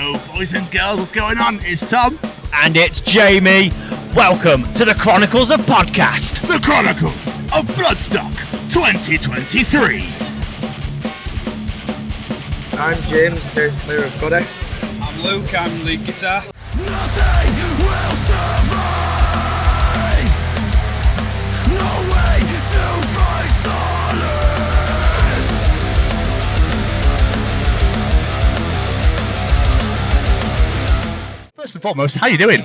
Yo, boys and girls, what's going on? It's Tom. And it's Jamie. Welcome to the Chronicles of Podcast. The Chronicles of Bloodstock 2023. I'm James, bass player of Godeth. I'm Luke, I'm lead guitar. Nothing will survive. No way to find solace. First and foremost, how you doing?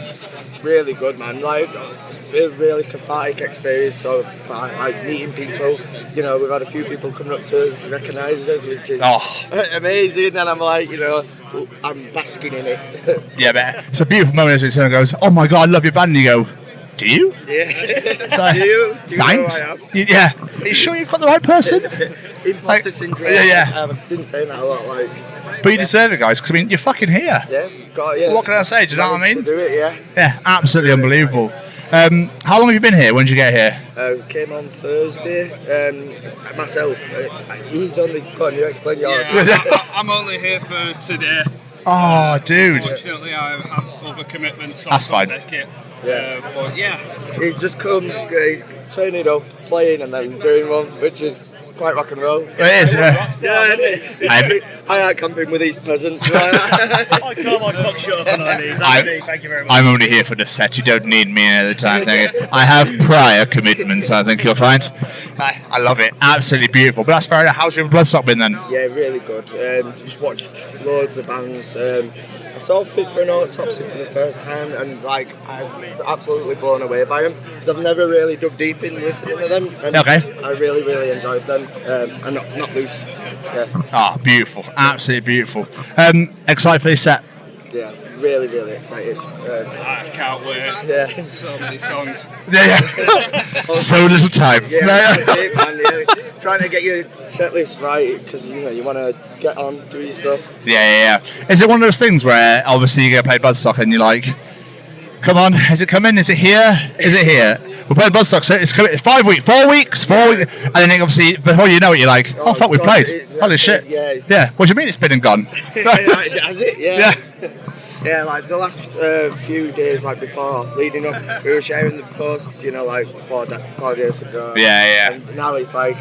Really good, man. Like, it's been a really cathartic experience so far. Like, meeting people. You know, we've had a few people coming up to us, recognise us, which is amazing. And I'm like, you know, I'm basking in it. Yeah, but it's a beautiful moment as someone goes, "Oh my god, I love your band," and you go, "Do you?" Yeah. So, Do you thanks. know who I am? Yeah. Are you sure you've got the right person? Imposter syndrome. Yeah. I've been saying that a lot, like. But you deserve it, guys, because I mean, you're fucking here. Yeah, What can I say? Do you know what I mean? To do it, yeah. Yeah, absolutely unbelievable. How long have you been here? When did you get here? Came on Thursday. Myself, he's only. Go on, you explain yours. Yeah, I'm only here for today. Oh, dude. Unfortunately, I have other commitments. So That's I can't fine. make it. Yeah. But yeah. He's just come, he's turning up, playing, and then doing one, which is quite rock and roll. It is, yeah. I ain't camping with these peasants. I can't fuck shit up and I need. That's me, thank you very much. I'm only here for the set. You don't need me any other time. I have prior commitments, I think you'll find. I love it. Absolutely beautiful. But that's fair enough. How's your Bloodstock been then? Yeah, really good. Just watched loads of bands. I saw Fit for an Autopsy for the first time, and like I'm absolutely blown away by them because I've never really dug deep in listening to them. And Okay. I really, really enjoyed them. And not loose. Yeah. Ah, beautiful. Absolutely beautiful. Excited for this set? Yeah. Really, really excited. I can't wait. Yeah. So many songs. Yeah. So little time. Yeah, that's it, man. Yeah. Trying to get your set list right because you want to get on, do your stuff. Yeah. Is it one of those things where obviously you go play Bloodstock and you're like, come on, is it coming? Is it here? Is it here? We're playing Bloodstock, so it's coming. 5 weeks, 4 weeks, 4 weeks, and then obviously before you know it, you're like, oh fuck, we played. Holy shit. Yeah. What do you mean it's been and gone? Has it? Yeah. Yeah, like the last few days, like before, leading up, we were sharing the posts, like 4 days ago. Yeah. And now it's like,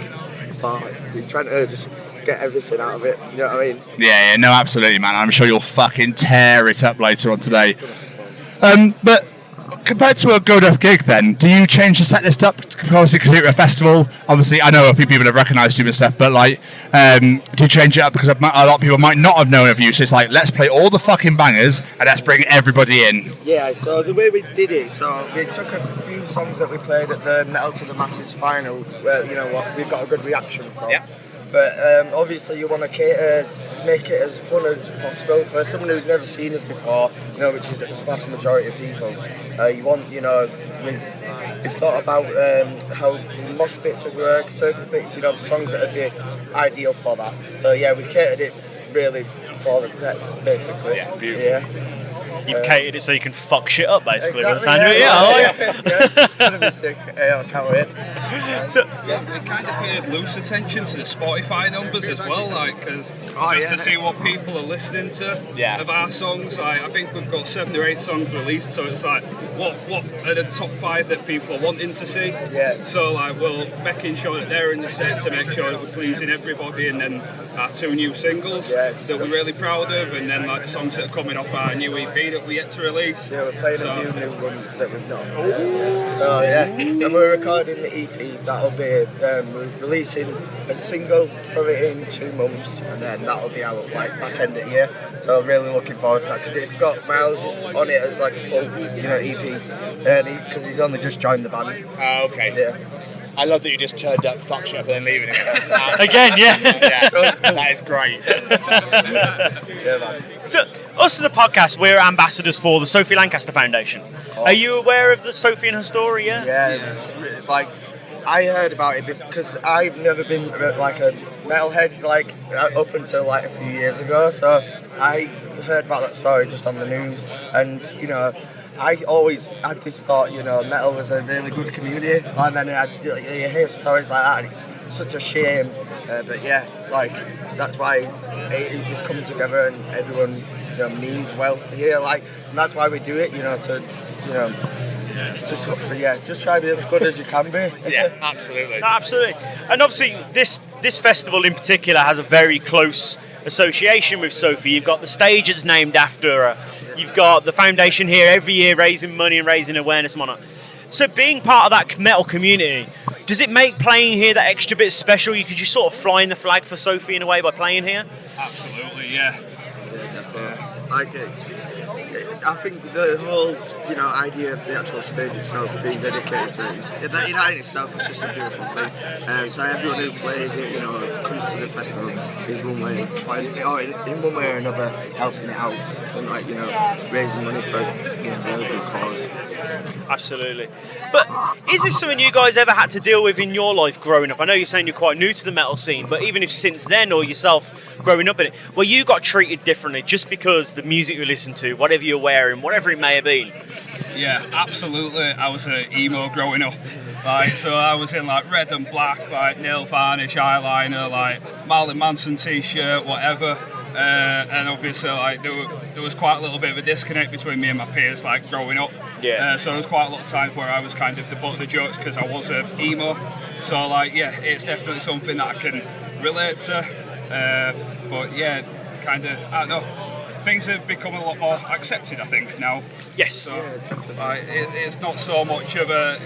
we're trying to just get everything out of it. You know what I mean? Yeah. No, absolutely, man. I'm sure you'll fucking tear it up later on today. But compared to a Godeth gig, then, do you change the set list up? Obviously, because you're at a festival. Obviously, I know a few people have recognised you and stuff, but like, do you change it up because a lot of people might not have known of you? So it's like, let's play all the fucking bangers and let's bring everybody in. Yeah. So the way we did it, so we took a few songs that we played at the Metal to the Masses final, where we got a good reaction from. Yeah. But obviously, you want to make it as fun as possible for someone who's never seen us before, which is the vast majority of people. You want, we thought about how mosh bits would work, circle bits, songs that would be ideal for that. So yeah, we catered it really for the set, basically. Yeah, beautiful. Yeah. You've catered it so you can fuck shit up, basically. Exactly, By the sound of it, It's gonna be sick. Yeah, I can't wait. So, We kind of paid loose attention to the Spotify numbers as well, because to see what people are listening to of our songs. Like, I think we've got 7 or 8 songs released, so it's like, what are the top 5 that people are wanting to see? Yeah. So like, we're making sure that they're in the set to make sure that we're pleasing everybody, and then our 2 new singles that we're really proud of, and then like the songs that are coming off our new EP that we yet to release. Yeah, we're playing a few new ones that we've not. So yeah, and we're recording the EP. That'll be we're releasing a single from it in 2 months, and then that'll be out like back end of the year. So I'm really looking forward to that because it's got Miles on it as like a full EP, because he's only just joined the band. Oh, okay. Yeah. I love that you just turned up, fuck shit up, and then leaving it. again, yeah. That is great. Yeah, man. So, us as a podcast, we're ambassadors for the Sophie Lancaster Foundation. Are you aware of the Sophie and her story? Yeah, it's really, like, I heard about it because I've never been like a metalhead up until like a few years ago. So I heard about that story just on the news, and I always had this thought, metal was a really good community, and then you hear stories like that, and it's such a shame. But yeah, that's why it's come together, and everyone means well here. Like, and that's why we do it. Just try to be as good as you can be. Yeah, absolutely. No, absolutely. And obviously, this festival in particular has a very close association with Sophie. You've got the stage that's named after her. You've got the foundation here every year raising money and raising awareness on it. So being part of that metal community, does it make playing here that extra bit special? You could just sort of flying the flag for Sophie in a way by playing here? Absolutely, yeah. I think the whole, idea of the actual stage itself being dedicated to it, that in itself is just a beautiful thing. So everyone who plays it, comes to the festival is in one way or another helping it out and raising money for a good cause. Absolutely. But is this something you guys ever had to deal with in your life growing up? I know you're saying you're quite new to the metal scene, but even if since then or yourself growing up in it, where you got treated differently just because the music you listen to, whatever you're wearing, whatever it may have been? Yeah, absolutely. I was an emo growing up. So I was in red and black, nail varnish, eyeliner, Marilyn Manson t-shirt, whatever. And obviously, there was quite a little bit of a disconnect between me and my peers, growing up. Yeah. So there was quite a lot of times where I was kind of the butt of the jokes because I was an emo. So, it's definitely something that I can relate to. But yeah, kind of, I don't know. Things have become a lot more accepted, I think, now. Yes. So, it's not so much of a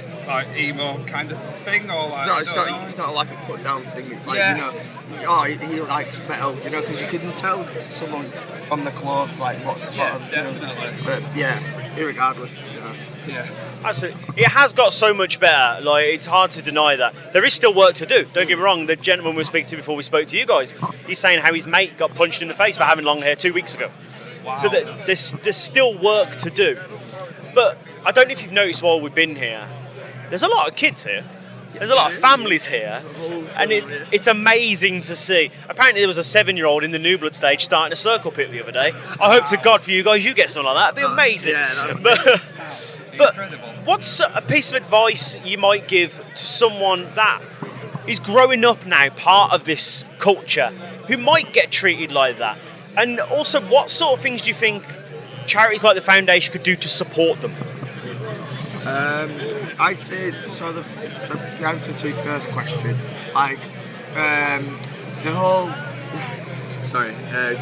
emo kind of thing, or it's not like a put down thing. It's he likes metal, because you can tell someone from the clothes what sort of. Definitely. But irregardless. Yeah. Absolutely. It has got so much better. It's hard to deny that. There is still work to do. Don't get me wrong. The gentleman we were speaking to before we spoke to you guys, he's saying how his mate got punched in the face for having long hair 2 weeks ago. Wow. So that there's still work to do. But I don't know if you've noticed while we've been here, there's a lot of kids here. There's a lot of families here, and it's amazing to see. Apparently there was a 7-year-old in the New Blood stage starting a circle pit the other day. I hope to God for you guys you get something like that. It'd be amazing. But what's a piece of advice you might give to someone that is growing up now, part of this culture, who might get treated like that? And also, what sort of things do you think charities like the Foundation could do to support them? I'd say, sort of, the answer to your first question, the whole... Sorry,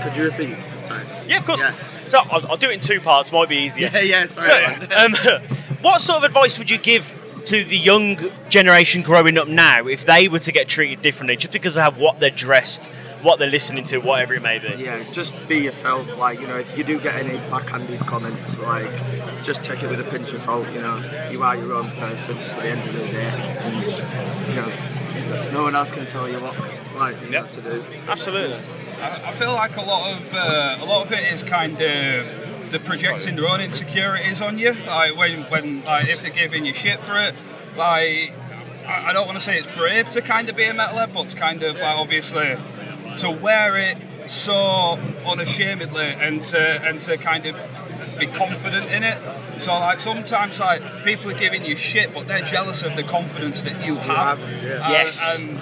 could you repeat? Sorry. Yeah, of course. Yeah. So I'll do it in 2 parts, might be easier. Sorry. So, what sort of advice would you give to the young generation growing up now if they were to get treated differently, just because of what they're dressed, what they're listening to, whatever it may be? Yeah, just be yourself. If you do get any backhanded comments, just take it with a pinch of salt. You are your own person at the end of the day, and no one else can tell you what to do. Absolutely. I feel like a lot of it is kind of the projecting their own insecurities on you. When if they're giving you shit for it, I don't want to say it's brave to kind of be a metalhead, but it's kind of obviously to wear it so unashamedly and to kind of be confident in it. So sometimes people are giving you shit, but they're jealous of the confidence that you have. Yes. And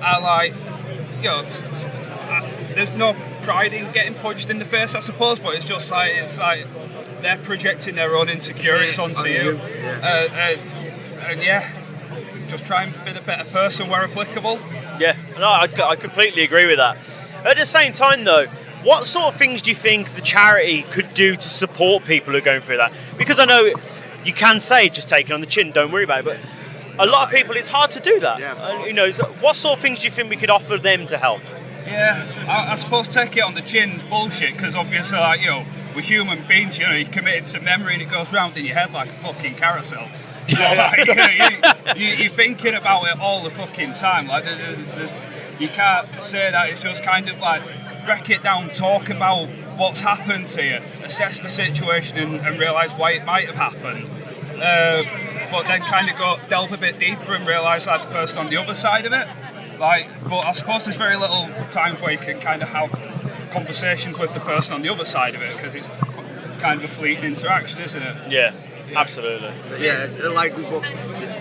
I there's no pride in getting punched in the face, I suppose, but it's just they're projecting their own insecurities onto you. And just try and be a better person where applicable. Yeah, no, I completely agree with that. At the same time, though, what sort of things do you think the charity could do to support people who are going through that? Because I know you can say just take it on the chin, don't worry about it, but a lot of people, it's hard to do that. Yeah, so what sort of things do you think we could offer them to help? Yeah, I suppose take it on the chin's bullshit, because obviously, we're human beings, you're committed to memory and it goes round in your head like a fucking carousel. So, you're thinking about it all the fucking time. You can't say that. It's just kind of break it down, talk about what's happened to you, assess the situation and realise why it might have happened. But then kind of delve a bit deeper and realise the person on the other side of it. But I suppose there's very little times where you can kind of have conversations with the person on the other side of it, because it's kind of a fleeting interaction, isn't it? Yeah, absolutely. Yeah,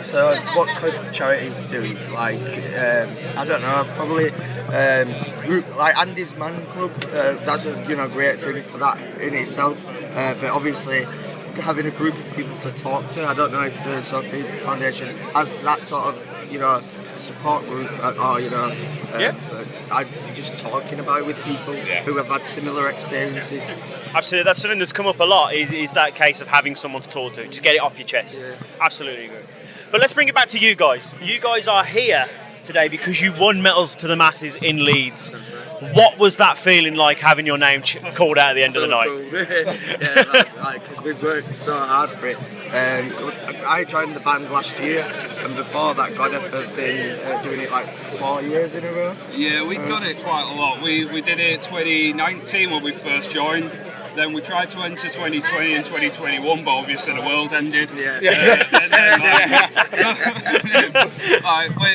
So what could charities do? Like, I don't know, probably group like Andy's Man Club. That's a great thing for that in itself. But obviously, having a group of people to talk to. I don't know if the Sophie Foundation has that sort of support group or I'm just talking about it with people who have had similar experiences. Absolutely, that's something that's come up a lot. Is that case of having someone to talk to get it off your chest. Yeah. Absolutely agree. But let's bring it back to you guys. You guys are here today because you won Metals to the Masses in Leeds. What was that feeling like, having your name called out at the end of the night? Cool. Because we've worked so hard for it. I joined the band last year, and before that, Godeth has been doing it like 4 years in a row. Yeah, we've done it quite a lot. We did it 2019 when we first joined. Then we tried to enter 2020 and 2021, but obviously the world ended.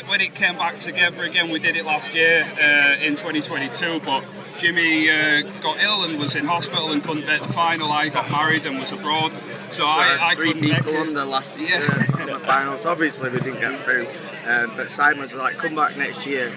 When it came back together again, we did it last year in 2022, but Jimmy got ill and was in hospital and couldn't make the final. I got married and was abroad, so I three couldn't people on the last on the finals. Obviously, we didn't get through, but Simon was like, "Come back next year."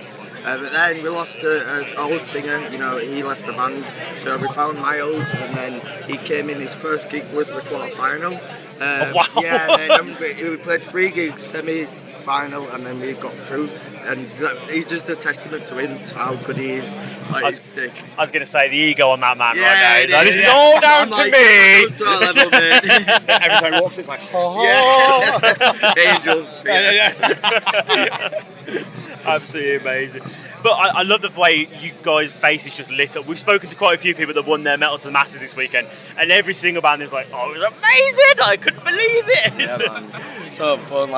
But then we lost an old singer, he left the band, so we found Miles, and then he came in, his first gig was the quarter-final. Wow. Yeah, and then we played 3 gigs, semi-final, and then we got through, and he's just a testament to him, to how good he is. He's sick. I was going to say, the ego on that man right now. This is all down to me. To our level, mate. Every time he walks, it's like, Angels. Absolutely amazing. But I love the way you guys' faces just lit up. We've spoken to quite a few people that won their Metal to the Masses this weekend, and every single band was like, "Oh, it was amazing! I couldn't believe it." Yeah, man. So fun,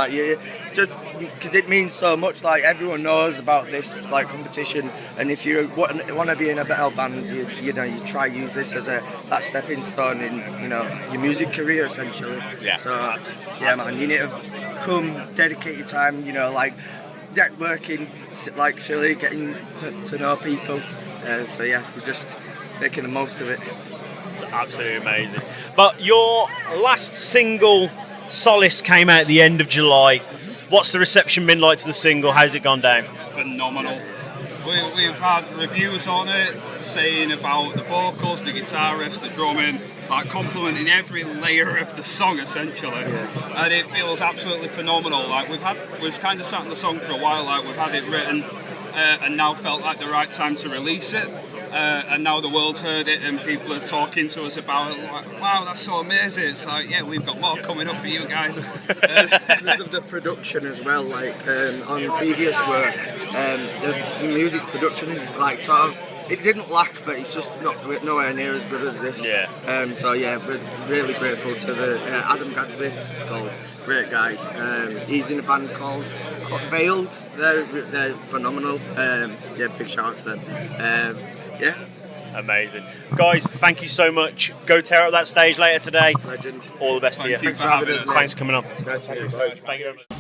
just because it means so much. Like, everyone knows about this competition, and if you want to be in a metal band, you try use this as that stepping stone in your music career, essentially. Yeah. So man, you need to come, dedicate your time. Networking like silly, getting to know people. We're just making the most of it. It's absolutely amazing. But your last single, Solace, came out at the end of July. What's the reception been like to the single? How's it gone down? Phenomenal. We've had reviews on it saying about the vocals, the guitarist, the drumming, complimenting every layer of the song essentially, and it feels absolutely phenomenal. We've kind of sat on the song for a while, we've had it written, and now felt like the right time to release it. And now the world's heard it and people are talking to us about it, wow, that's so amazing. It's we've got more coming up for you guys. Because of the production as well, on previous work, the music production, it didn't lack, but it's just nowhere near as good as this. Yeah. We're really grateful to the Adam Gadsby, it's called, great guy. He's in a band called Veiled. They're phenomenal. Big shout out to them. Amazing. Guys, thank you so much. Go tear up that stage later today. Legend. All the best to you. Thanks for having us. Thanks for coming on. Thank you very much.